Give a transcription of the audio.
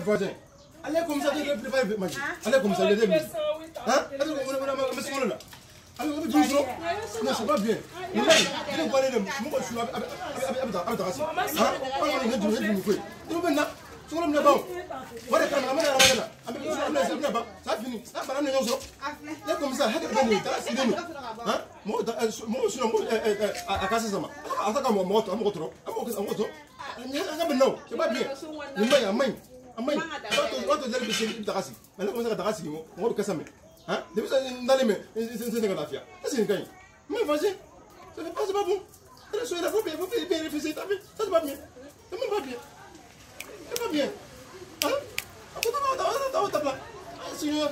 voisin. Allez comme ça, tu prépares le match. Allez comme ça, le début. Hein? Allez, on va dire non, c'est pas bien. Il est pas allé de moi, je suis à Tarassi. Hein? On va dire que tu fais. Tu veux maintenant? Tu veux me bon? Voilà, quand on a là. Ça finit. Ça va aller non. Là comme ça, Tarassi de nous. Hein? Moi, je suis à casser ça. Attends, moi, c'est pas bien. What does the Tarassi? I don't know Tarassi. What does it hein? Depuis ça, dans les mains, c'est une affaire. C'est une gagne. Mais vas-y, ça fait pas, c'est pas bon. Soyez là, vous pouvez bien réfléchir, ça c'est pas bien. C'est même pas bien. C'est pas bien. Hein? Sinon,